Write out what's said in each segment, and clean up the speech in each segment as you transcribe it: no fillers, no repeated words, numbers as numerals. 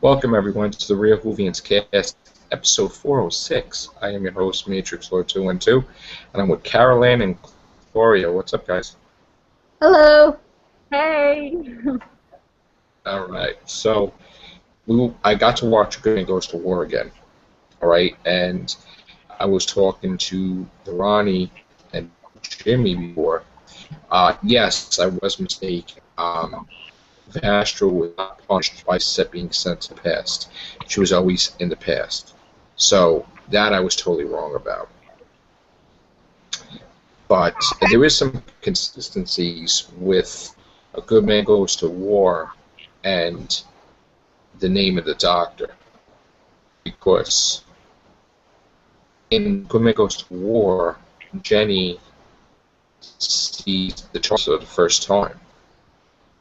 Welcome everyone to the Real Whovians Cast, episode 406. I am your host, Matrix Lord 212, and I'm with Carol Ann and Gloria. What's up, guys? Hello. Hey. All right, so I got to watch Good Man Goes to War again. All right, and I was talking to Ronnie and Jimmy before. Yes, I was mistaken. Vastra was not punished by being sent to the past. She was always in the past. So that I was totally wrong about. But there is some consistencies with A Good Man Goes to War and the name of the doctor. Because in Good Man Goes to War, Jenny sees the Charles for the first time.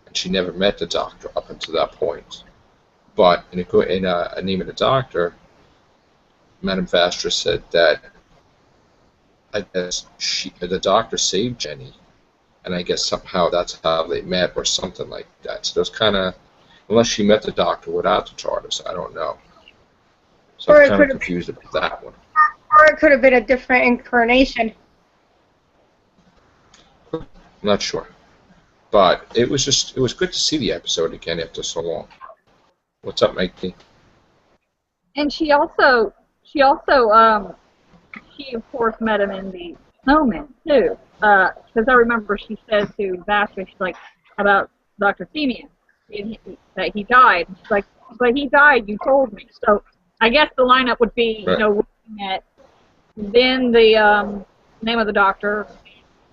And she never met the doctor up until that point. But in a Name of the Doctor, Madame Vastra said that I guess the doctor saved Jenny, and I guess somehow that's how they met or something like that. So it's kind of, unless she met the doctor without the TARDIS, I don't know. So I'm kind of confused about that one. Or it could have been a different incarnation. I'm not sure. But it was good to see the episode again after so long. What's up, Mikey? And she of course met him in the Snowman too. Because I remember she said to Vastra, she's like, about Dr. Simeon, that he died. And she's like, but he died, you told me. So I guess the lineup would be, Right. Looking at then the name of the doctor,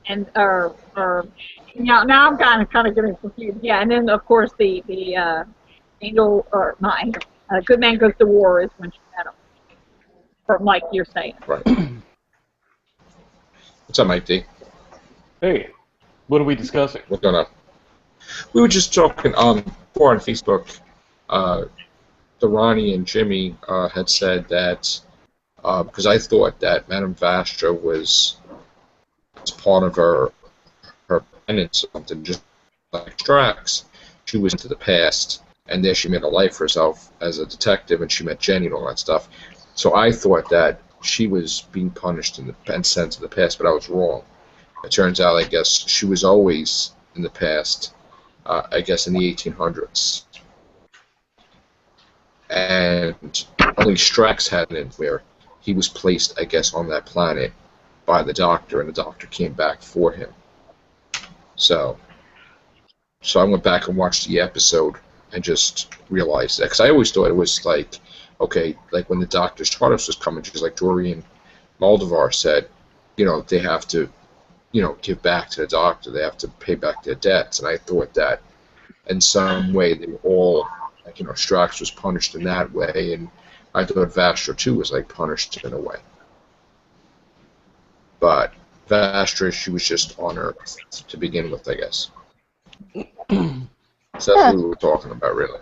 and now I'm kind of getting confused. Yeah, and then of course the angel, or not angel, Good Man Goes to War is when she met him. Or like you're saying. Right. What's up, Mike D? Hey, what are we discussing? What's going on? We were just talking before on Facebook. The Ronnie and Jimmy had said that because I thought that Madame Vastra was part of her penance or something, just like Strax. She was into the past, and there she made a life for herself as a detective, and she met Jenny and all that stuff. So I thought that she was being punished and sent to the past, but I was wrong. It turns out, I guess, she was always in the past, I guess in the 1800s. And only Strax had it where he was placed, I guess, on that planet by the Doctor, and the Doctor came back for him. So I went back and watched the episode and just realized that. Because I always thought it was like, okay, like when the Doctor's TARDIS was coming, just like Dorian Moldavar said, they have to, give back to the Doctor. They have to pay back their debts. And I thought that in some way they were all, like, Strax was punished in that way, and I thought Vastra too was like punished in a way. But Vastra, she was just on Earth to begin with, I guess. So that's what we were talking about, really.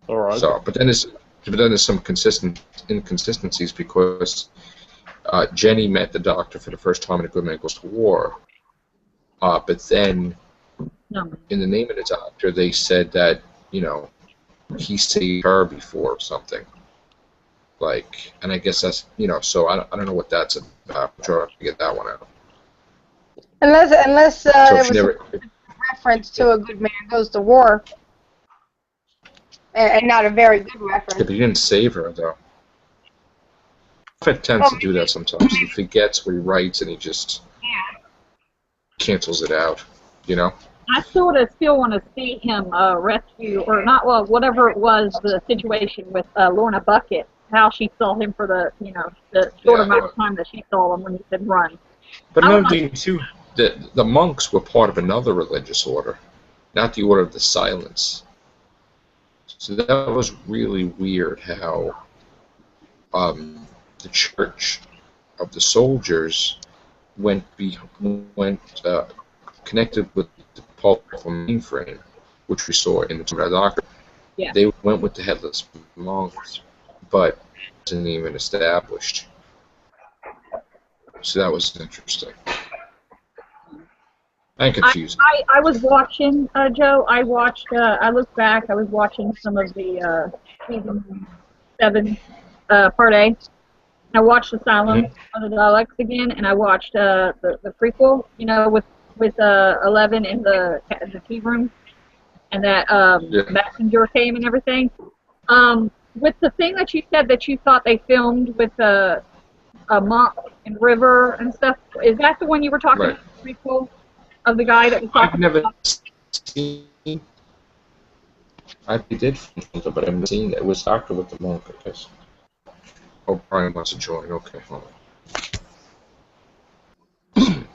All right. So, but then there's some inconsistencies because Jenny met the Doctor for the first time in A Good Man Goes to War. But then, in the Name of the Doctor, they said that he saved her before or something. Like, and I guess that's so I don't know what that's about. I'm trying to get that one out. Unless So there she was a reference to A Good Man Goes to War. And not a very good reference. Yeah, but he didn't save her, though. Prophet tends to do that sometimes. He forgets what he writes and he just cancels it out, I sort of still want to see him rescue, or not, well, whatever it was, the situation with Lorna Bucket, how she saw him for the short amount of time that she saw him when he said run. But another thing, too, the monks were part of another religious order, not the Order of the Silence. So that was really weird how the Church of the Soldiers went connected with the powerful mainframe, which we saw in the Tomb of the Doctor. Yeah. They went with the headless monks, but it wasn't even established. So that was interesting. And confusing. I was watching, Joe. I looked back. I was watching some of the season 7, part A. I watched Asylum of the Daleks again, and I watched the prequel. You know, with 11 in the tea room, and that messenger came and everything. With the thing that you said that you thought they filmed with a Monk and River and stuff, is that the one you were talking about? The prequel of the guy that was talking I've never about? seen. I did film it, but I haven't seen it. It was Doctor with the Monk, I guess. Oh, Brian wants to join. Okay, hold on.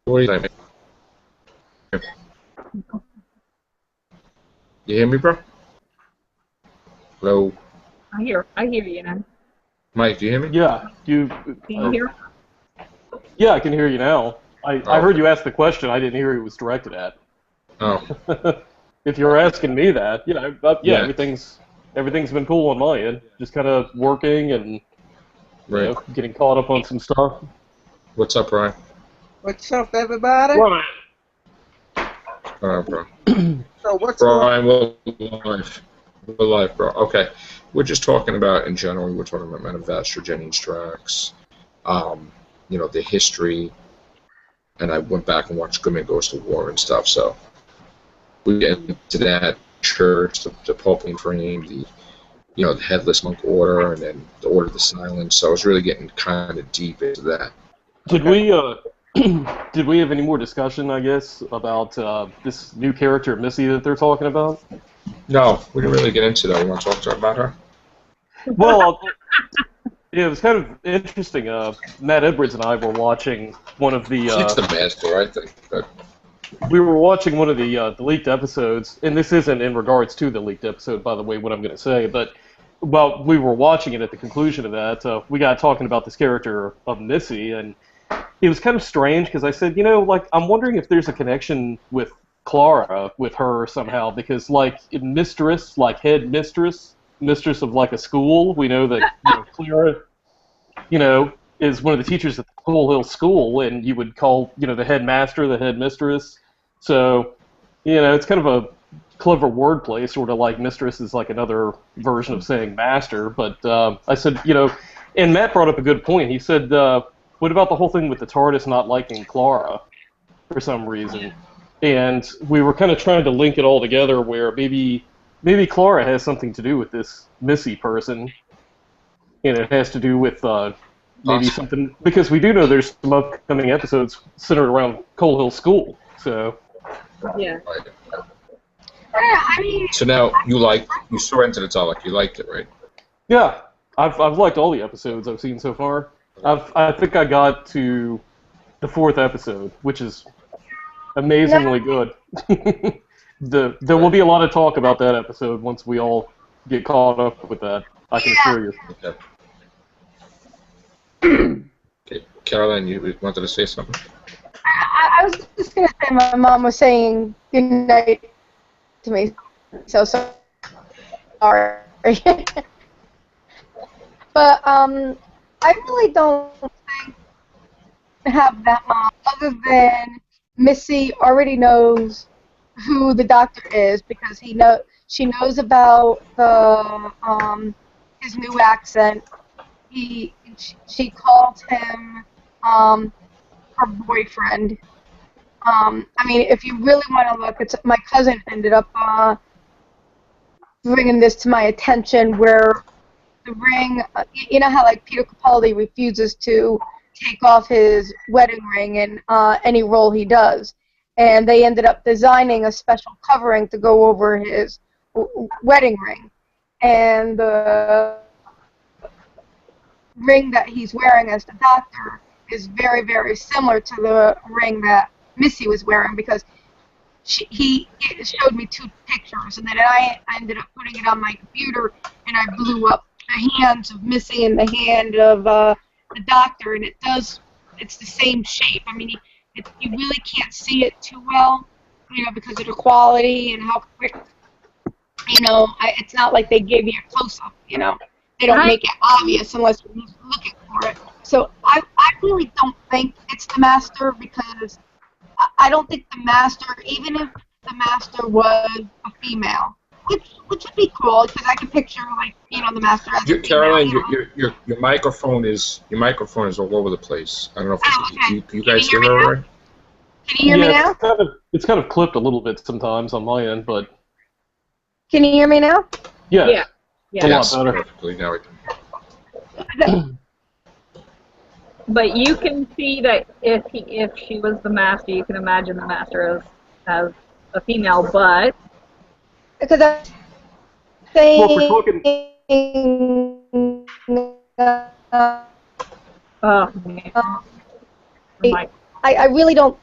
What do you think? You hear me, bro? Hello? I hear you now. Mike, do you hear me? Yeah, Can you hear? Yeah, I can hear you now. I heard you ask the question. I didn't hear who it was directed at. Oh. If you're asking me that, yeah, Yeah. everything's been cool on my end. Just kind of working and you know, getting caught up on some stuff. What's up, Brian? What's up, everybody? Brian. Bro. So what's Brian, we're live. We're live, bro. Okay. We're just talking about, in general, we're talking about Manifestor, Jennings Drax, you know, the history, and I went back and watched Good Man Goes to War and stuff, so we get into that church, the Pope and Frame, the, you know, the Headless Monk Order, and then the Order of the Silence, so I was really getting kind of deep into that. Did we have any more discussion, I guess, about this new character, Missy, that they're talking about? No, we didn't really get into that. You want to talk about her? Well, yeah, it was kind of interesting. Matt Edwards and I were watching one of the... She's the master, I think. But... We were watching one of the leaked episodes, and this isn't in regards to the leaked episode, by the way, what I'm going to say, but while we were watching it at the conclusion of that, we got talking about this character of Missy, and it was kind of strange, because I said, you know, like, I'm wondering if there's a connection with Clara, with her somehow, because, like, mistress, like head mistress of, like, a school, we know that, you know, Clara, you know, is one of the teachers at the Coal Hill School, and you would call, you know, the headmaster the headmistress. So, you know, it's kind of a clever wordplay, sort of like mistress is like another version of saying master. But I said, you know, and Matt brought up a good point. He said, what about the whole thing with the TARDIS not liking Clara for some reason? And we were kind of trying to link it all together where maybe Clara has something to do with this Missy person, and it has to do with maybe something, because we do know there's some upcoming episodes centered around Coal Hill School, so... Yeah. I mean, So now, you saw Into the Dalek, you liked it, right? Yeah, I've liked all the episodes I've seen so far. I think I got to the 4th episode, which is amazingly good. There will be a lot of talk about that episode once we all get caught up with that, I can assure you. Okay. Okay, Caroline, you wanted to say something? I was just going to say my mom was saying good night to me, so sorry. But I really don't think I have that much, other than Missy already knows who the doctor is because she knows about the his new accent. She called him her boyfriend. I mean, if you really want to look, my cousin ended up bringing this to my attention, where the ring, you know how like Peter Capaldi refuses to take off his wedding ring in any role he does, and they ended up designing a special covering to go over his wedding ring, and the ring that he's wearing as the doctor is very, very similar to the ring that Missy was wearing, because he showed me 2 pictures, and then I ended up putting it on my computer, and I blew up the hands of Missy and the hand of the doctor, and it's the same shape. I mean, you really can't see it too well, you know, because of the quality and how quick, you know, it's not like they give you a close-up, you know. They don't make it obvious unless you're looking for it. So I really don't think it's the Master, because I don't think the Master, even if the Master was a female, which would be cool, because I can picture, like, the Master as a female. Caroline, your microphone is all over the place. I don't know if okay. you guys hear me all right? Can you hear me now? It's kind of clipped a little bit sometimes on my end, but Can you hear me now? yeah. Yeah. It's a lot better. Perfectly. Now I can. But you can see that if she was the Master, you can imagine the Master as a female, but Because I'm saying, Well, if we're talking, oh man, I really don't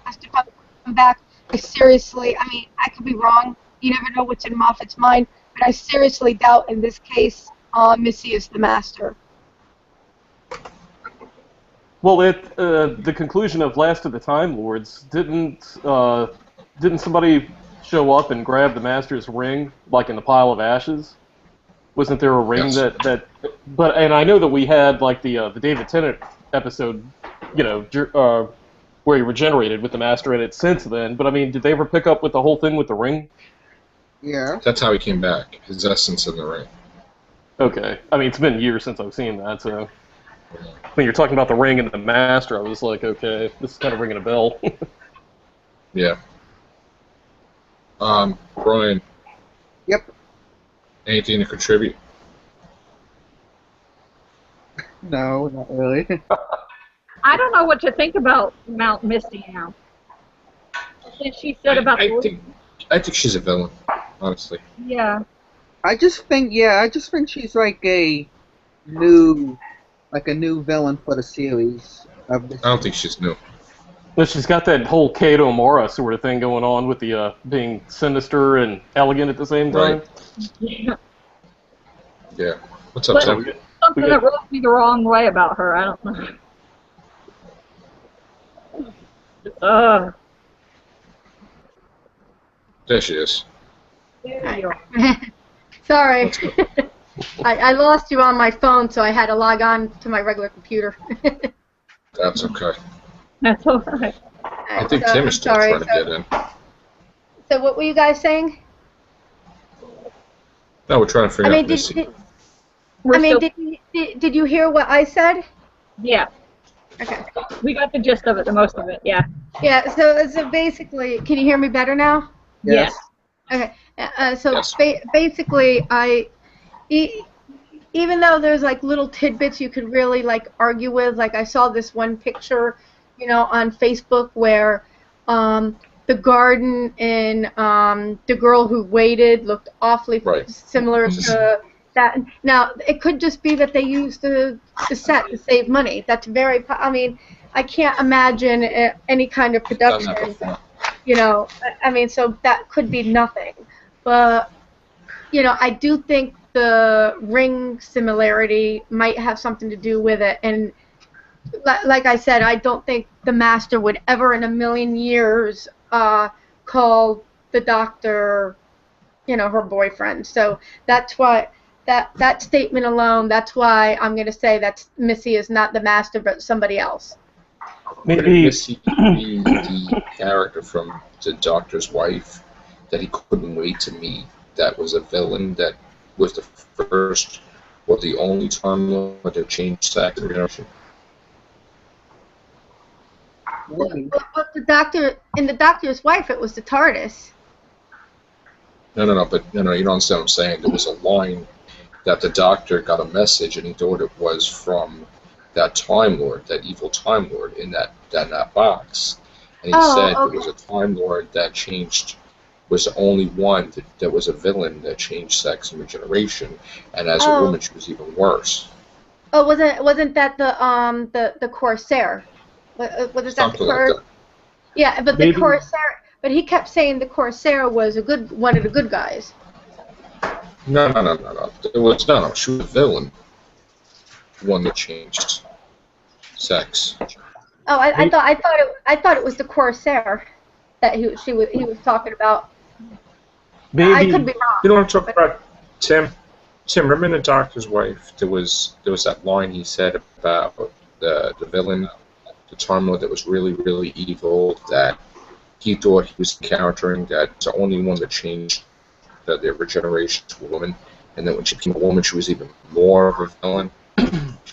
has to come back. I seriously, I mean, I could be wrong. You never know what's in Moffat's mind, but I seriously doubt in this case Missy is the Master. well, the conclusion of Last of the Time Lords didn't somebody show up and grab the Master's ring, like in the pile of ashes? Wasn't there a ring Yes. But I know that we had like the David Tennant episode, where he regenerated with the Master in it since then. But I mean, did they ever pick up with the whole thing with the ring? Yeah. That's how he came back. His essence in the ring. Okay. I mean, it's been years since I've seen that, so when you're talking about the ring and the Master, I was like, okay, this is kind of ringing a bell. Yeah. Brian. Yep. Anything to contribute? No, not really. I don't know what to think about Mount Misty now. Since she said about I think she's a villain, honestly. yeah. I just think she's like a new villain for the series of this. I don't think she's new. But she's got that whole Kato Mara sort of thing going on with the being sinister and elegant at the same time. Yeah. Yeah. What's up, Tim? Something that rubs me the wrong way about her. I don't know. There she is. There you are. Sorry. I lost you on my phone, so I had to log on to my regular computer. That's okay. That's all right. I think Tim is still trying to get in. So what were you guys saying? No, we're trying to figure out Missy. Did you hear what I said? Yeah. Okay. We got the gist of it, the most of it, yeah. Yeah, so basically, can you hear me better now? Yes. Okay. So Yes. Basically, even though there's like little tidbits you could really like argue with, like I saw this one picture, on Facebook where the garden in The Girl Who Waited looked awfully similar to that. Now, it could just be that they used the set to save money. That's very, I mean, I can't imagine any kind of production, I mean, so that could be nothing. But, I do think the ring similarity might have something to do with it. And like I said, I don't think the Master would ever in a million years call the Doctor, her boyfriend. So that's why that statement alone, that's why I'm going to say that Missy is not the Master but somebody else. Maybe Missy be the character from the Doctor's wife that he couldn't wait to meet, that was a villain, that was the first or the only time to change sex and regeneration. But in the Doctor's wife, it was the TARDIS. No, you don't understand what I'm saying. There was a line that the Doctor got a message and he thought it was from that Time Lord, that evil Time Lord in that box. And he said there was a Time Lord that was the only one that was a villain that changed sex and regeneration, and as a woman she was even worse. Oh, wasn't that the Corsair? Was that the Corsair? Like yeah, but the Corsair. But he kept saying the Corsair was one of the good guys. No. It was no. She was a villain. One that changed sex. Oh, I thought it was the Corsair that he was talking about. Maybe. I could be wrong. You know what I'm talking about, Tim? Tim, remember in The Doctor's Wife, there was that line he said about the villain, the Time Lord that was really, really evil, that he thought he was encountering, that the only one that changed the regeneration to a woman, and then when she became a woman, she was even more of a villain. She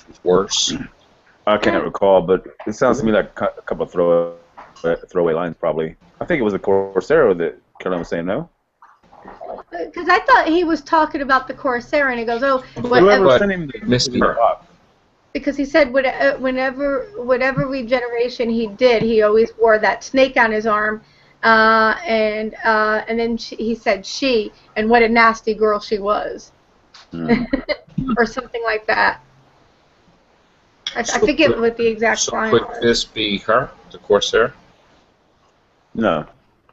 was worse. I can't recall, but it sounds to me like a couple of throwaway lines, probably. I think it was a Corsaro that Caroline was saying, no? Because I thought he was talking about the Corsair, and he goes, "Oh, Whoever sent him the Misty. because he said whatever regeneration he did, he always wore that snake on his arm, and then he said she, and what a nasty girl she was, or something like that. I forget what the exact line Could was. this be her, the Corsair? No.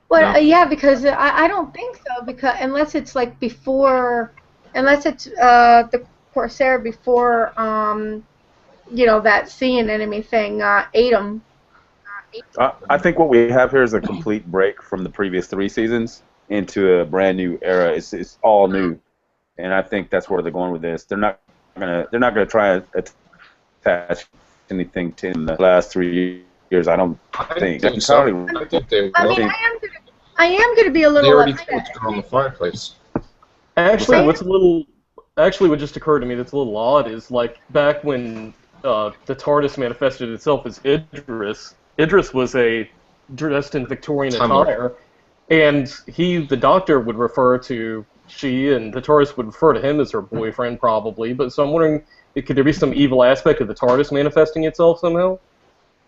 Well, No. yeah, because I don't think so, because unless it's like before, unless it's the Corsair before that sea anemone thing ate him. I think what we have here is a complete break from the previous 3 seasons into a brand new era. It's all new, and I think that's where they're going with this. They're not gonna try to attach anything to in the last 3 years. I don't think. I think so. I think they I will. mean, I am gonna be a They little already upset. put it on the fireplace. Actually, Okay. what just occurred to me that's a little odd is like back when the TARDIS manifested itself as Idris. Idris was dressed in Victorian Time Lord. attire, and the Doctor would refer to she, and the TARDIS would refer to him as her boyfriend probably. But so I'm wondering, could there be some evil aspect of the TARDIS manifesting itself somehow?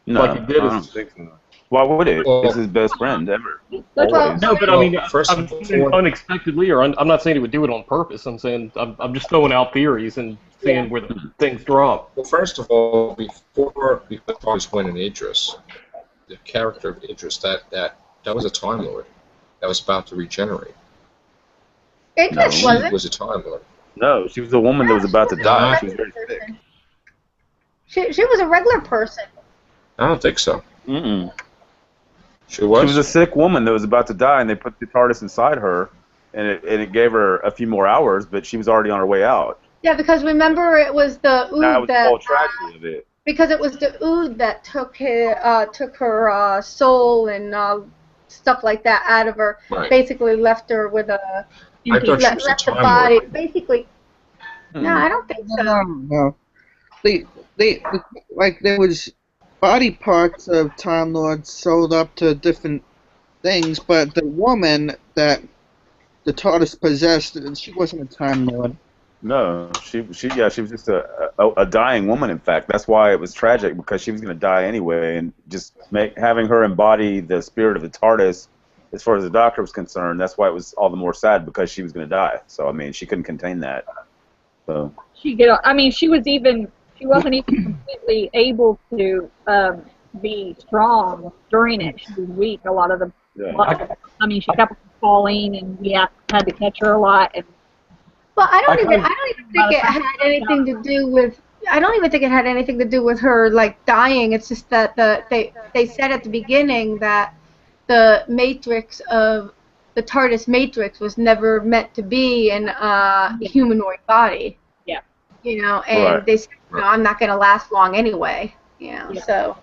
No, Like it did I don't think so. Why would it? Well- It's his best friend ever. Well, Always. No, but Well, I mean, first I'm and saying foremost- unexpectedly, or I'm not saying he would do it on purpose. I'm saying I'm just throwing out theories and seeing where the things drop. Well, first of all, before TARDIS went in Idris, the character of Idris, that was a Time Lord that was about to regenerate. Idris She wasn't. was a Time Lord. No, she was a woman that was about to die. She was very sick. She was a regular person. I don't think so. Mm-mm. She was. She was a sick woman that was about to die, and they put the TARDIS inside her, and it gave her a few more hours, but she was already on her way out. Yeah, because remember it was the That ood was the whole tragedy of it. because it was the ood that took her soul and stuff like that out of her. Right. Basically left her with a I thought she was a left the Time body. Lord. Basically, no, I don't think so. No. They like there was body parts of Time Lord sold up to different things, but the woman that the TARDIS possessed, she wasn't a Time Lord. No, she was just a dying woman. In fact, that's why it was tragic, because she was going to die anyway, and just having her embody the spirit of the TARDIS, as far as the Doctor was concerned, that's why it was all the more sad, because she was going to die. So I mean, she couldn't contain that. So She wasn't even completely able to be strong during it. She was weak a lot of the. yeah. She kept falling, and we had to catch her a lot. And Well, I don't I even kinda- think it had anything to do with. I don't even think it had anything to do with her like dying. It's just that they said at the beginning that the matrix of the TARDIS matrix was never meant to be in a humanoid body. Yeah. And Right. they said, I'm not going to last long anyway. Yeah. So.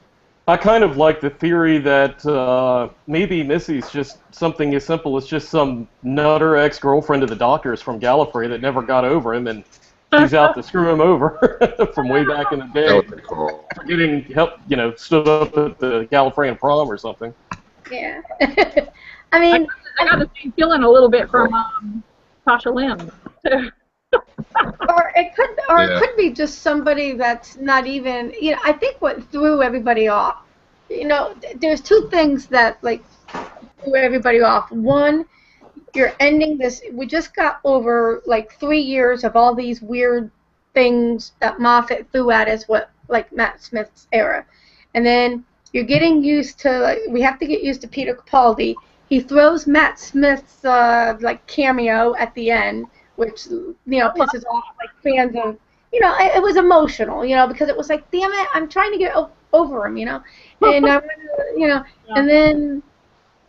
I kind of like the theory that maybe Missy's just something as simple as just some nutter ex-girlfriend of the Doctor's from Gallifrey that never got over him, and she's out to screw him over from way back in the That day. would be cool. For getting help, stood up at the Gallifreyan prom or something. Yeah. I mean, I got the same feeling a little bit from Tasha Lim. or it Yeah. could be just somebody that's not even. I think what threw everybody off. There's two things that like threw everybody off. One, you're ending this. We just got over like 3 years of all these weird things that Moffat threw at us, like Matt Smith's era, and then you're getting used to. We have to get used to Peter Capaldi. He throws Matt Smith's cameo at the end, which pisses off like fans of. It was emotional, because it was like, damn it, I'm trying to get over him, and and then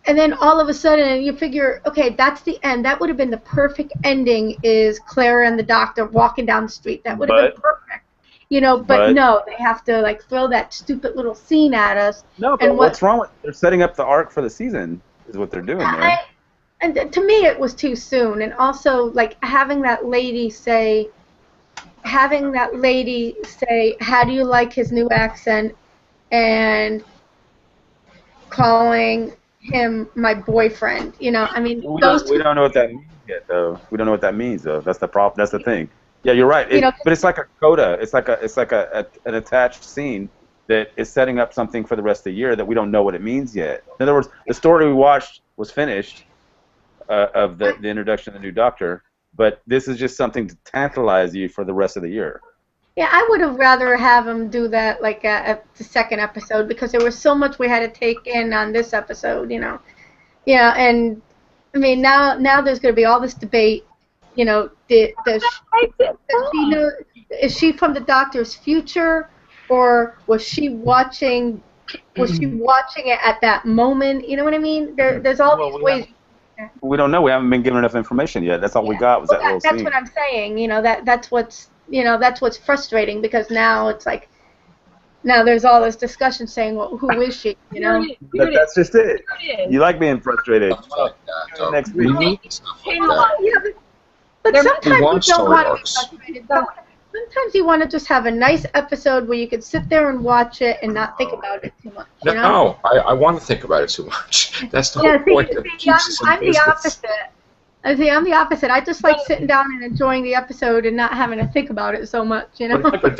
and then all of a sudden you figure, okay, that's the end. That would have been the perfect ending, is Clara and the doctor walking down the street. That would have been perfect. You know, but no, they have to like throw that stupid little scene at us. No, but what's wrong with, they're setting up the arc for the season is what they're doing there. And to me it was too soon. And also like having that lady say, how do you like his new accent, and calling him my boyfriend, you know, I mean, we don't know what that means yet, though. We don't know what that means, though. That's the problem. That's the thing. Yeah, you're right. But it's like a coda. It's like an attached scene that is setting up something for the rest of the year that we don't know what it means yet. In other words, the story we watched was finished of the introduction of the new Doctor, but this is just something to tantalize you for the rest of the year. Yeah, I would have rather have him do that like at the second episode, because there was so much we had to take in on this episode, you know. Yeah, and I mean now there's going to be all this debate, you know. Does she know? Is she from the Doctor's future, or was she watching? Was she watching it at that moment? You know what I mean? There's all these ways. We don't know. We haven't been given enough information yet. That's all we got was that little scene. That's what I'm saying. You know, that's what's frustrating, because now it's like, now there's all this discussion saying, well, who is she? You know, that's just it. You like being frustrated. Next week. But sometimes you don't want to be frustrated. Sometimes you want to just have a nice episode where you can sit there and watch it and not think about it too much. You know? No, I want to think about it too much. That's the whole point. I'm the opposite. I'm the opposite. I just like sitting down and enjoying the episode and not having to think about it so much, you know. But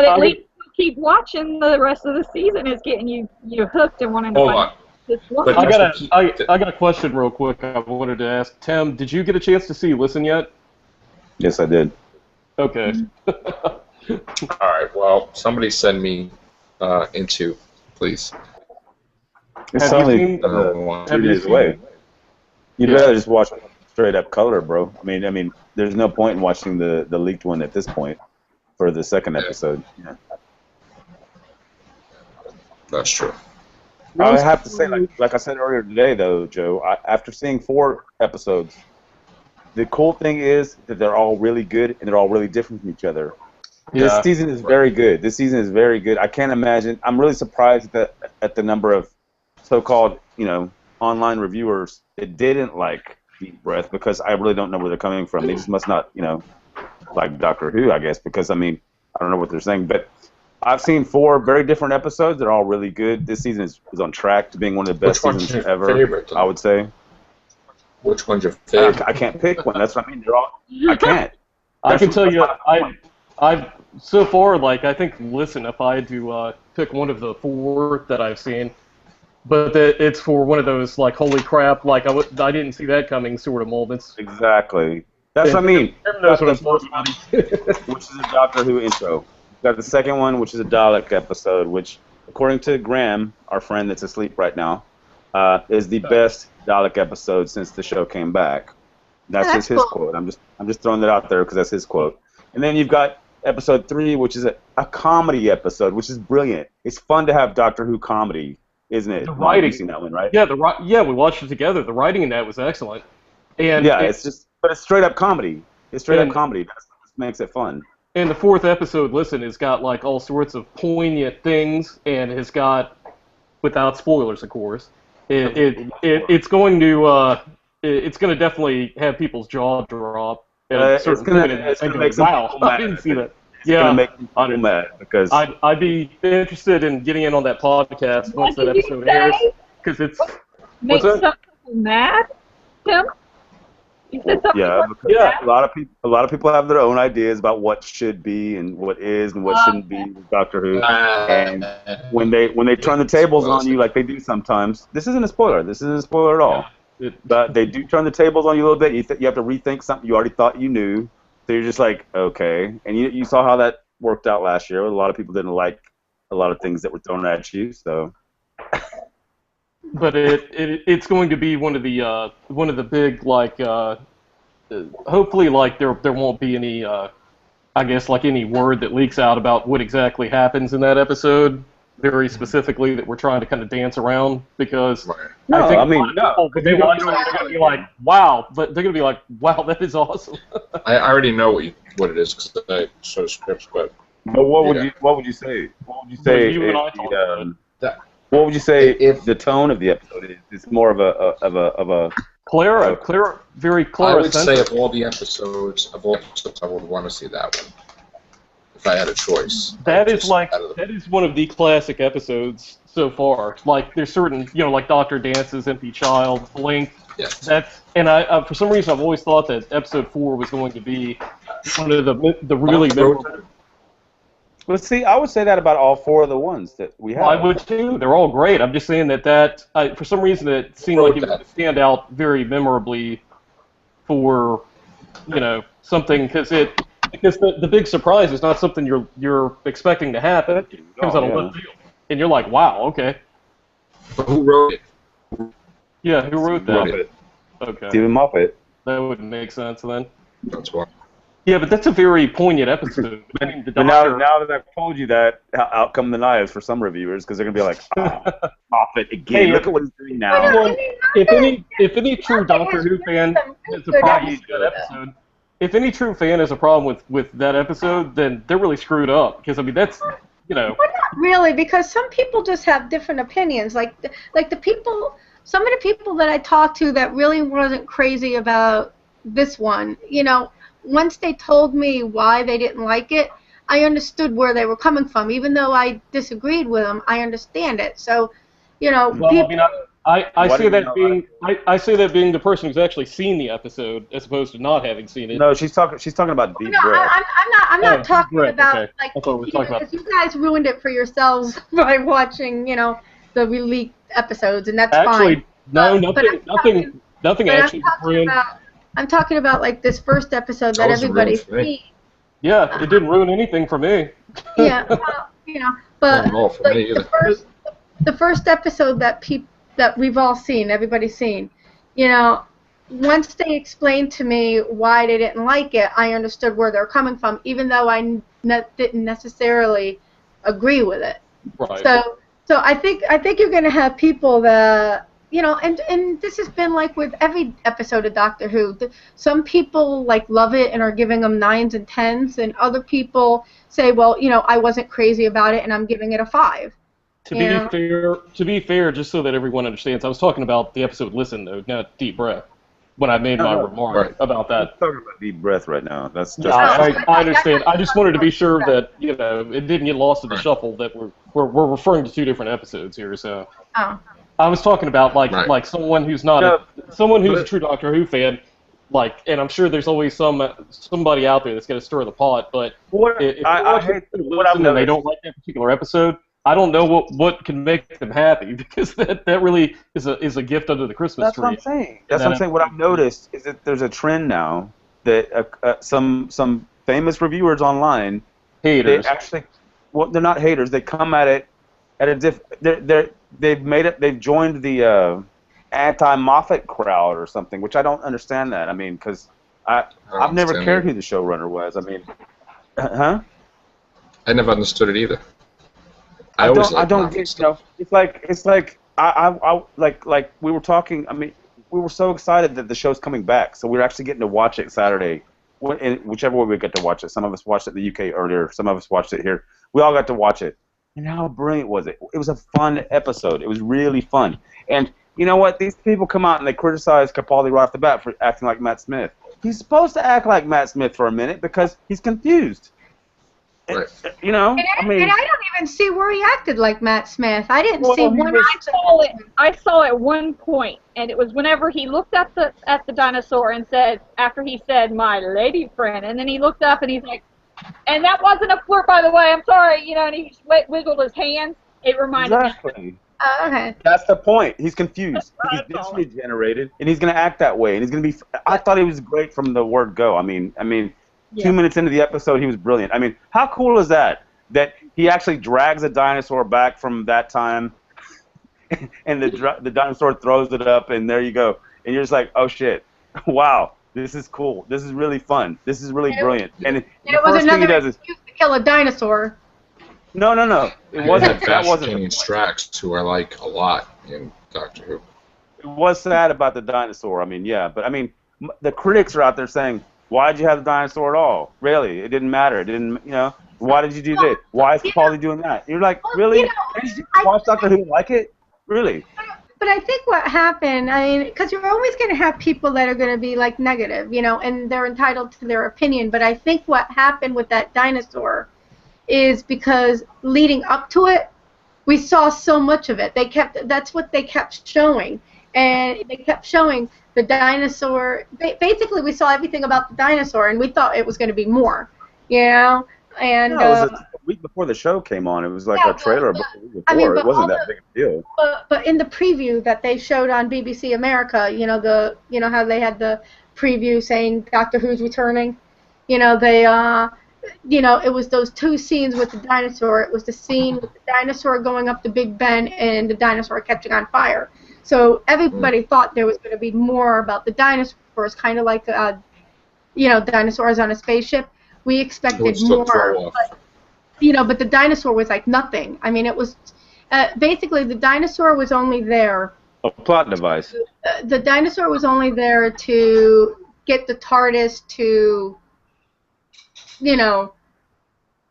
at least keep watching the rest of the season. Is getting you hooked and wanting to watch. I got a question real quick. I wanted to ask Tim. Did you get a chance to see Listen yet? Yes, I did. Okay. All right. Well, somebody send me into, please. It's only 2 days away. You'd rather just watch straight up color, bro. I mean, there's no point in watching the leaked one at this point for the second episode. Yeah. That's true. I have to say, like I said earlier today, though, Joe, after seeing 4 episodes, the cool thing is that they're all really good and they're all really different from each other. Yeah. This season is very good. This season is very good. I can't imagine. I'm really surprised at the number of so-called, you know, online reviewers that didn't like Deep Breath, because I really don't know where they're coming from. They just must not, you know, like Doctor Who, I guess, because, I mean, I don't know what they're saying. But I've seen 4 very different episodes. They're all really good. This season is on track to being one of the best seasons ever, favorite, I would say. Which one's your favorite? I can't pick one. That's what I mean. They're all. I can't. I can tell you, I've so far, like, I think, listen, if I had to pick one of the 4 that I've seen, but it's for one of those, like, holy crap, like, I didn't see that coming sort of moments. Exactly. That's what I mean. Tim knows what I'm talking about. Which is a Doctor Who intro. We've got the second one, which is a Dalek episode, which, according to Graham, our friend that's asleep right now, is the best Dalek episode since the show came back. That's just his quote. I'm just throwing that out there because that's his quote. And then you've got episode 3, which is a comedy episode, which is brilliant. It's fun to have Doctor Who comedy, isn't it? The writing. You've seen that one, right? Yeah, we watched it together. The writing in that was excellent. And yeah, but it's straight up comedy. It's straight up comedy. That's what makes it fun. And the 4th episode, listen, has got like all sorts of poignant things, and has got, without spoilers, of course, it's going to definitely have people's jaw drop. It's going to make some people mad. I didn't see that. It's going to make people mad because I'd be interested in getting in on that podcast once that episode airs, because it's make some people mad, Tim. You said something. Yeah, a lot of people have their own ideas about what should be and what is and what shouldn't be with Doctor Who. And when they turn the tables on you like they do sometimes, this isn't a spoiler. This isn't a spoiler at all. But they do turn the tables on you a little bit. You have to rethink something you already thought you knew. So you're just like, okay. And you saw how that worked out last year. A lot of people didn't like a lot of things that were thrown at you. So. But it's going to be one of the big, like, hopefully, like, there won't be any, I guess, like, any word that leaks out about what exactly happens in that episode. very specifically that we're trying to kind of dance around because Right. No, I think I mean, no. when they watch it, they're going to be like, wow, but they're going to be like, wow, that is awesome. I already know what it is because I saw the scripts, but But what would Yeah. you say? What would you say? you and I If talked the, about it. what would you say If- the tone of the episode is? It's more of a Clara, very Clara. I would say of all the episodes, I would want to see that one. If I had a choice. That I'd is just- like out of the- that is one of the classic episodes so far. Like there's certain, like Dr. Dance's Empty Child, Blink. Yes. That's and I for some reason I've always thought that episode 4 was going to be one of the really memorable. Well, see, I would say that about all 4 of the ones that we have. I would too. They're all great. I'm just saying that for some reason it seemed like it would stand out very memorably for something because the big surprise is not something you're expecting to happen. It comes out of left field, and you're like, wow, okay, But who wrote it? yeah, who wrote that? Muppet. Okay, Steven Moffat. that would make sense then. That's why. Yeah, but that's a very poignant episode. I mean, the But now doctor. that I've told you that, out come the knives for some reviewers because they're gonna be like, Moffat again. Hey, Look at what he's doing now. Well, Well, if any true Doctor Who fan has a good problem with episodes. that episode, if any true fan has a problem with that episode, then they're really screwed up because I mean that's Well, not really, because some people just have different opinions. Like the people, some of the people that I talked to that really wasn't crazy about this one, once they told me why they didn't like it, I understood where they were coming from. Even though I disagreed with them, I understand it. So, well, people, I mean, I Why say do you that know being I say that being the person who's actually seen the episode as opposed to not having seen it. No, she's talking about deep no, breath. I'm not Oh, talking right, about okay. like I thought we were talking about- because you guys ruined it for yourselves by watching, the leaked episodes, and that's Actually, fine. no, But I'm nothing But actually ruined. I'm talking about like this first episode that That wasn't everybody's ruined for me. seen. Yeah, it didn't ruin anything for me. Yeah, well, but Not at all for like, me either. the first episode that we've all seen, everybody's seen, once they explained to me why they didn't like it, I understood where they're coming from, even though I didn't necessarily agree with it. Right. So I think you're going to have people that, and this has been like with every episode of Doctor Who. Some people love it and are giving them 9s and 10s, and other people say, well, I wasn't crazy about it and I'm giving it a 5. To be fair, just so that everyone understands, I was talking about the episode "Listen," though, not "Deep Breath," when I made my remark Right. about that. I'm talking about deep breath right now. That's just. I understand. I just wanted to be sure that it didn't get lost in the shuffle that we're referring to 2 different episodes here. So Oh. I was talking about like someone who's not someone who's a but- true Doctor Who fan, and I'm sure there's always somebody out there that's going to stir the pot. But What, if I hate what I've and they noticed. don't like that particular episode, I don't know what can make them happy because that really is a gift under the Christmas That's tree. what I'm saying. That's what I'm saying. What I've noticed is that there's a trend now that some famous reviewers online Haters. they actually they're not haters. They come at it at a they've joined the anti-Moffat crowd or something, which I don't understand that. I mean, because I've never understand cared it. who the showrunner was. I mean, huh? I never understood it either. I always don't liked Moffat get, stuff. it's like I like we were talking. I mean, we were so excited that the show's coming back, so we're actually getting to watch it Saturday, whichever way we get to watch it. Some of us watched it in the UK earlier. Some of us watched it here. We all got to watch it, and how brilliant was it? It was a fun episode. It was really fun. And you know what? These people come out and they criticize Capaldi right off the bat for acting like Matt Smith. He's supposed to act like Matt Smith for a minute because he's confused. Right. You know, And I mean. I don't even see where he acted like Matt Smith. I didn't see Well, one. I saw at one point, and it was whenever he looked at the dinosaur and said, after he said, "My lady friend," and then he looked up and he's like, "And that wasn't a flirt, by the way. I'm sorry," and he just wiggled his hands. It reminded me. Exactly. Okay. That's the point. He's confused. He's That's all. digitally generated, and he's going to act that way. And he's going to be. I thought he was great from the word go. I mean, Yeah. 2 minutes into the episode, he was brilliant. I mean, how cool is that? That he actually drags a dinosaur back from that time, and the dinosaur throws it up, and there you go. And you're just like, oh shit, wow, this is cool. This is really fun. This is really brilliant. And the And it was first thing he another does is, excuse to kill a dinosaur. No, no, no. It You had wasn't. That wasn't the Vashtian point. Strax, who I like a lot in Doctor Who. It was sad about the dinosaur. I mean, yeah, but I mean, the critics are out there saying, "Why'd you have the dinosaur at all? Really, it didn't matter. It didn't, you know. Why did you do this? Why is You know, Capaldi doing that?" You're like, well, really? Can't you just I watch Doctor Who and like it? Really? but I think what happened, I mean, because you're always going to have people that are going to be like negative, and they're entitled to their opinion. But I think what happened with that dinosaur is because leading up to it, we saw so much of it. That's what they kept showing, and they kept showing the dinosaur. Basically, we saw everything about the dinosaur, and we thought it was going to be more, you know. And No, it was a week before the show came on. It was like yeah, a trailer book the week I mean, before. It but all wasn't that big a deal. but in the preview that they showed on BBC America, how they had the preview saying Doctor Who's returning, they it was those two scenes with the dinosaur. It was the scene with the dinosaur going up the Big Ben and the dinosaur catching on fire. So everybody thought there was going to be more about the dinosaurs, kind of like dinosaurs on a spaceship. We It expected would still more, throw off. but the dinosaur was like nothing. I mean, it was basically the dinosaur was only there. A plot device. The dinosaur was only there to get the TARDIS to,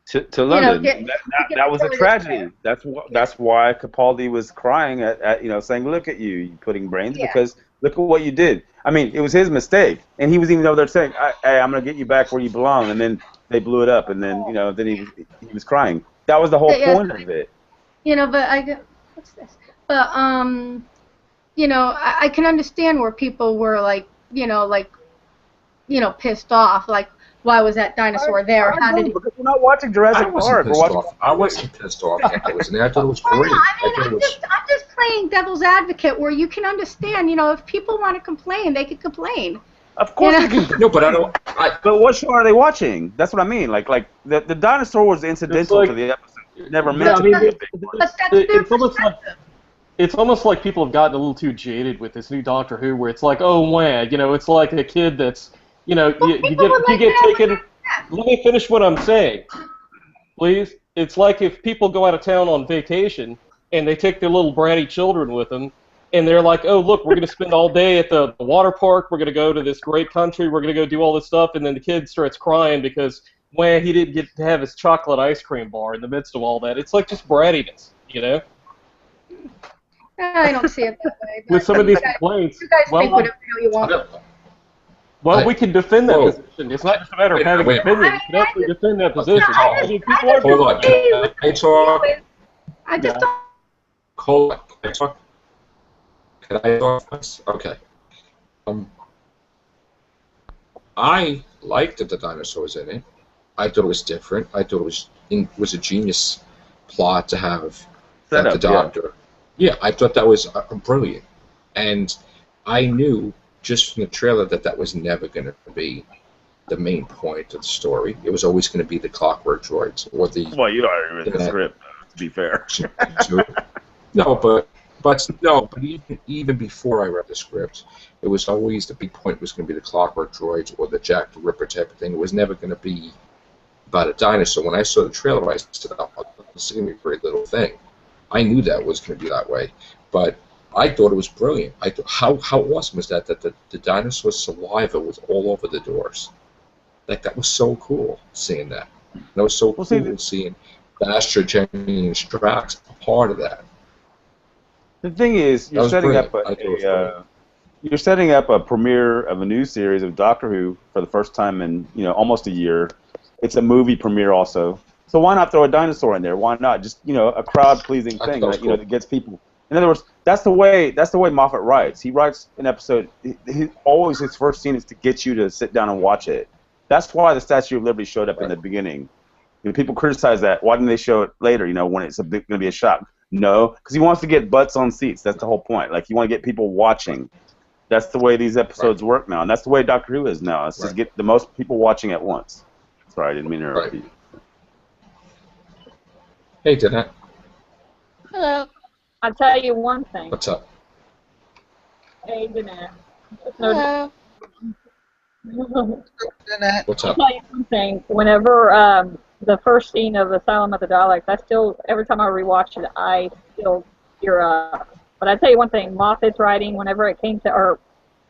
To London. get That was a the TARDIS tragedy. there. That's why Capaldi was crying at saying, "Look at you putting brains," Yeah. because look at what you did. I mean, it was his mistake, and he was even over there saying, "Hey, I'm gonna get you back where you belong," and then they blew it up, and then then he was crying. That was the whole Yeah. point of it. But what's this? But I can understand where people were like, pissed off. Like, why was that dinosaur there? How did he? Because we're not watching I Jurassic wasn't Park. We're pissed watching. off. I wasn't pissed off that it was in there. I thought it was Well, great. no, I I mean, thought it was. I'm just playing devil's advocate, where you can understand. If people want to complain, they can complain. Of course, they can. No, but I don't. But what show are they watching? That's what I mean. Like the dinosaur was incidental like- to the episode. It never Yeah, meant I to mean, be a big part. But that's their it's almost like people have gotten a little too jaded with this new Doctor Who, where it's like, oh, man, it's like a kid that's, you get taken. Let me finish what I'm saying, please. It's like if people go out of town on vacation and they take their little bratty children with them, and they're like, oh, look, we're going to spend all day at the water park. We're going to go to this great country. We're going to go do all this stuff, and then the kid starts crying because, well, he didn't get to have his chocolate ice cream bar in the midst of all that. It's like just brattiness, I don't see it that way. With some of these You guys complaints, think whatever hell you I want. don't- well, we can defend that Whoa. position. It's not just a matter of Wait, having wait. an opinion. We can actually defend that position. I I mean, people are Hold on. Can I talk? I just Yeah. don't. Hold on. Can I talk? Can I talk first? Okay. I liked that the dinosaur was in it. I thought it was different. I thought it was a genius plot to have Set that up, the Doctor. Yeah, I thought that was brilliant, and I knew just from the trailer that was never going to be the main point of the story. It was always going to be the clockwork droids or the. Well, you already read the script, to be fair. No, but even before I read the script, it was always the big point was going to be the clockwork droids or the Jack the Ripper type of thing. It was never going to be about a dinosaur. When I saw the trailer, I said, "Oh, this is going to be a great little thing." I knew that was going to be that way, but I thought it was brilliant. I thought, how awesome was that the dinosaur saliva was all over the doors. Like, that was so cool seeing that. That was so cool seeing Vastra, Jenny, and Strax a part of that. The thing is, you're setting up a premiere of a new series of Doctor Who for the first time in almost a year. It's a movie premiere also, so why not throw a dinosaur in there? Why not just a crowd-pleasing thing that gets people? In other words, that's the way Moffat writes. He writes an episode. Always his first scene is to get you to sit down and watch it. That's why the Statue of Liberty showed up in the beginning. People criticize that. Why didn't they show it later? When it's going to be a shock. No, because he wants to get butts on seats. That's the whole point. Like, you want to get people watching. That's the way these episodes work now, and that's the way Doctor Who is now. It's just get the most people watching at once. Sorry, I didn't mean to interrupt you. Hey, Danette. Hello. I'll tell you one thing. What's up? Hey, Jeanette. Hello. What's I'll up? tell you one thing. Whenever the first scene of Asylum of the Daleks, I still, every time I rewatch it, I still tear up. But I tell you one thing, Moffat's writing, whenever it came to, or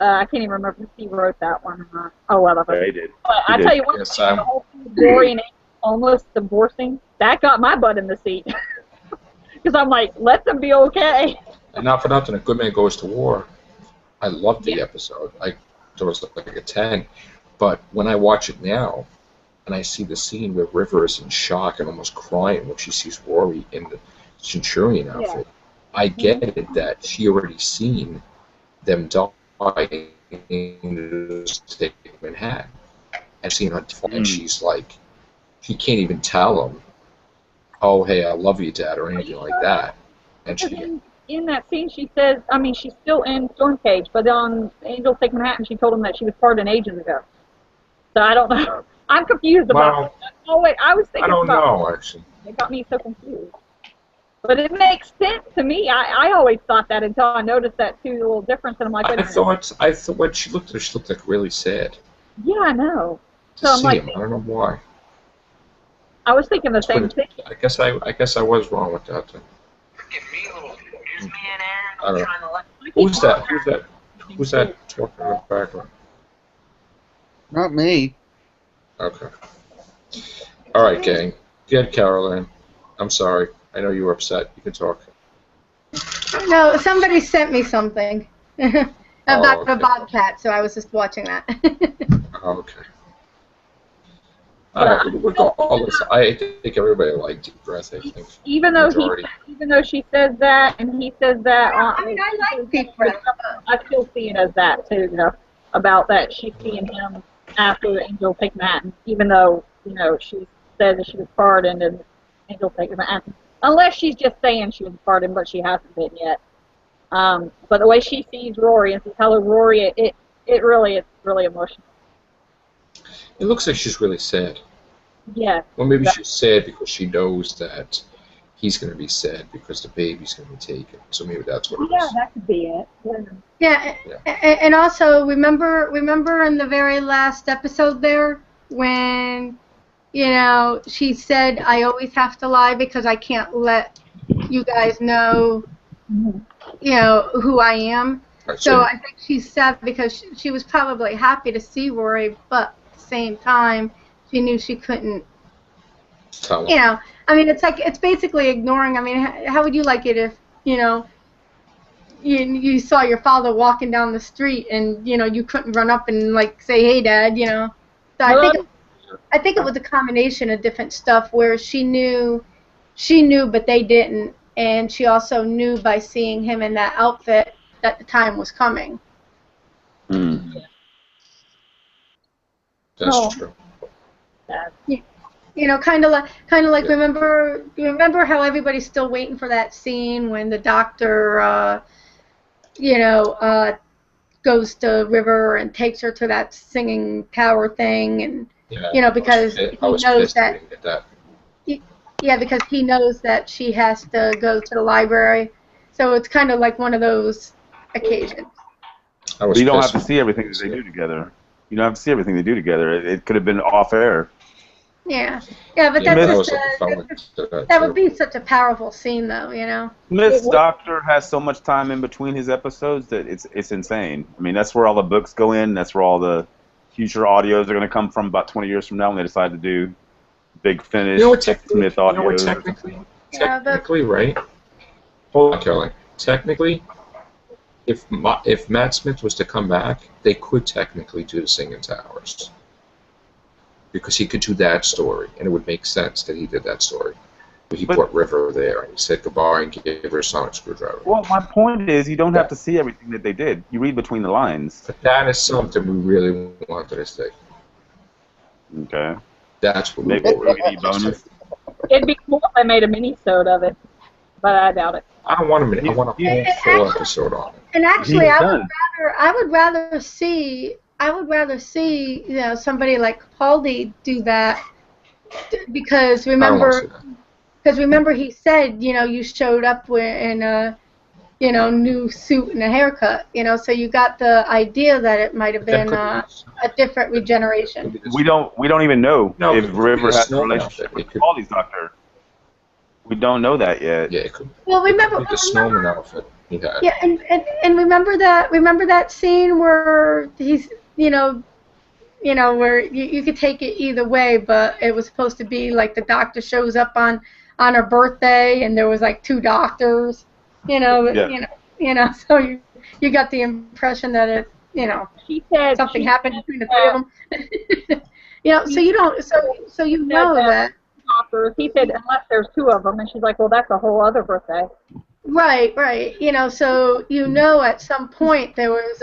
I can't even remember if he wrote that one or not. Oh, well, Yeah, he did. but I tell you one thing, the whole thing with Rory and Amy almost divorcing, that got my butt in the seat. Because I'm like, let them be okay. And not for nothing, A Good Man Goes to War. I loved the episode. I thought it was like a 10. But when I watch it now, and I see the scene where River is in shock and almost crying when she sees Rory in the Centurion outfit, I get it that she already seen them die in the state of Manhattan. And seeing her, and she's like, she can't even tell him, oh, hey, I love you, Dad, or anything like that. And she, in that scene, she says, I mean, she's still in Stormcage, but on Angels Take Manhattan, she told him that she was pardoned ages ago. So I don't know. I'm confused about it. Oh, wait, I was thinking I don't know, actually. It got me so confused. But it makes sense to me. I always thought that until I noticed that two little difference, and I'm like, wait a minute. I thought when she looked like really sad. Yeah, I know. To So I'm see like, him. I don't know why. I was thinking the same thing. I guess I was wrong with that. I don't know. Who's that? Who's that talking in the background? Not me. Okay. All right, gang. Get Caroline. I'm sorry. I know you were upset. You can talk. No, somebody sent me something about okay. the bobcat, so I was just watching that. Okay. Regardless, I think everybody liked Deep Breath. I think Even though she says that and he says that, I mean, I like Deep Breath. I still see it as that too. You know, about that she's seeing him after Angel Take Manhattan, even though she said that she was pardoned and Angel Take Manhattan, unless she's just saying she was pardoned, but she hasn't been yet. But the way she sees Rory and says, "Hello, Rory," it's really emotional. it looks like she's really sad. Yeah. Well, maybe she's sad because she knows that he's going to be sad because the baby's going to be taken. So maybe that's what it is. Yeah, that could be it. Yeah, and also remember in the very last episode there when she said, "I always have to lie because I can't let you guys know who I am." Right, so I think she's sad because she was probably happy to see Rory, but at the same time she knew she couldn't. Tell him. I mean, it's basically ignoring. I mean, how would you like it if you saw your father walking down the street and you couldn't run up and say, "Hey, Dad," So I think it was a combination of different stuff where she knew but they didn't, and she also knew by seeing him in that outfit that the time was coming. That's true. Kind of like remember how everybody's still waiting for that scene when the doctor goes to River and takes her to that singing tower thing, and because he knows that. Yeah, because he knows that she has to go to the library, so it's kind of like one of those occasions. But you don't have to see everything that they do together. You don't have to see everything they do together. It could have been off air. Yeah, but that would be such a powerful scene, though. Smith's Doctor has so much time in between his episodes that it's insane. I mean, that's where all the books go in. That's where all the future audios are going to come from about 20 years from now when they decide to do big finish Smith audios. Technically, right? Hold on, Caroline. Technically, if Matt Smith was to come back, they could technically do the Singing Towers. Because he could do that story, and it would make sense that he did that story. But he put River there, and he said goodbye and gave her a sonic screwdriver. Well, my point is, you don't have to see everything that they did. You read between the lines. But that is something we really wanted to see. Okay. That's what maybe a bonus. It'd be cool if I made a mini-sode of it, but I doubt it. I don't want a mini. I want a full episode on it. And actually, I would rather see somebody like Capaldi do that, because remember he said you showed up new suit and a haircut. So you got the idea that it might have That been could a different regeneration. be We don't even know No, if it could be River a has a snowman relationship outfit. with It could- Capaldi's doctor. We don't know that yet. Yeah, it could. Well, It remember, could be the snowman outfit he had. yeah, and remember that scene where he's where you could take it either way, but it was supposed to be like the doctor shows up on her birthday, and there was like two doctors, Yeah. so you got the impression that it, She said something she happened said between the three of them. So you don't, so you know that. doctors. He said unless there's two of them, and she's like, well, that's a whole other birthday. Right. So at some point there was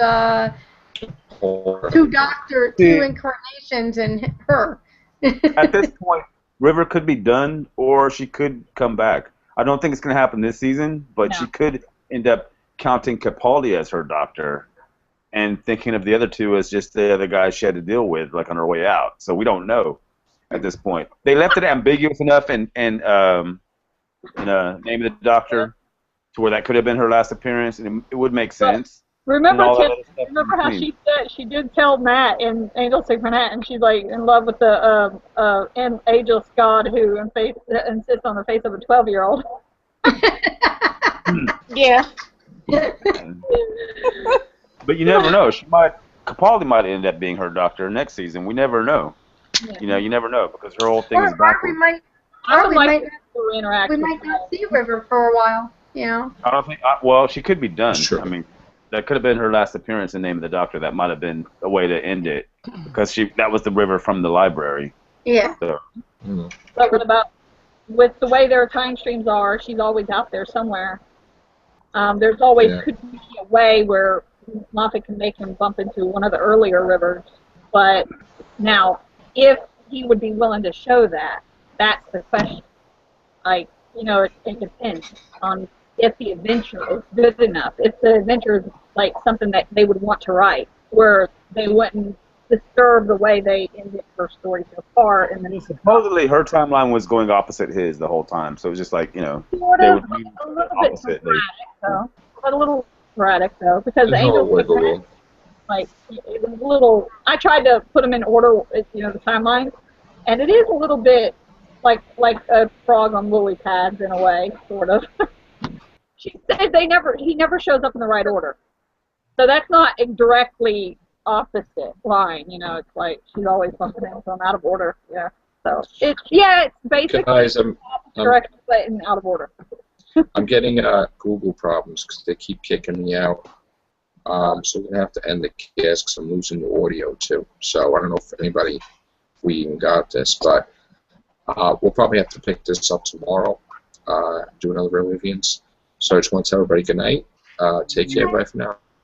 two incarnations in her. At this point, River could be done, or she could come back. I don't think it's going to happen this season, but No. she could end up counting Capaldi as her doctor and thinking of the other two as just the other guys she had to deal with, like on her way out. So we don't know at this point. They left it ambiguous enough in Name of the Doctor to where that could have been her last appearance, and it would make sense. Remember, And all that other stuff in remember how between. she said she did tell Matt in Angel Synchronat, and she's like in love with the ageless god who insists on the face of a 12-year-old. Yeah. But you never know. Capaldi might end up being her doctor next season. We never know. Yeah. You never know because her whole thing Or is backwards. I would like might to interact. we with might her. not see River for a while. I don't think. Well, she could be done. Sure. I mean, that could have been her last appearance in Name of the Doctor. That might have been a way to end it because that was the River from the library. Yeah. So, But what about with the way their time streams are? She's always out there somewhere. There's always could be a way where Moffat can make him bump into one of the earlier Rivers. But now, if he would be willing to show that, that's the question. Like, it depends on if the adventure is good enough. If the adventure is like something that they would want to write, where they wouldn't disturb the way they ended her story so far. And then supposedly her timeline was going opposite his the whole time. So it was just like, sort they of would use a the little bit opposite. sporadic, though. But a little sporadic, though, because There's no Angel wiggle room. like it was a little. I tried to put them in order, the timeline, and it is a little bit like a frog on lily pads in a way, sort of. She said he never shows up in the right order, so that's not a directly opposite line. It's like she's always bumping into them out of order. Yeah, so it's basically Guys, I'm correct, but in out of order. I'm getting Google problems because they keep kicking me out. So we're gonna have to end the cast because I'm losing the audio too. So I don't know if we even got this, but we'll probably have to pick this up tomorrow. Do another Whovians. So I just want to tell everybody good night. Take care. Bye for now.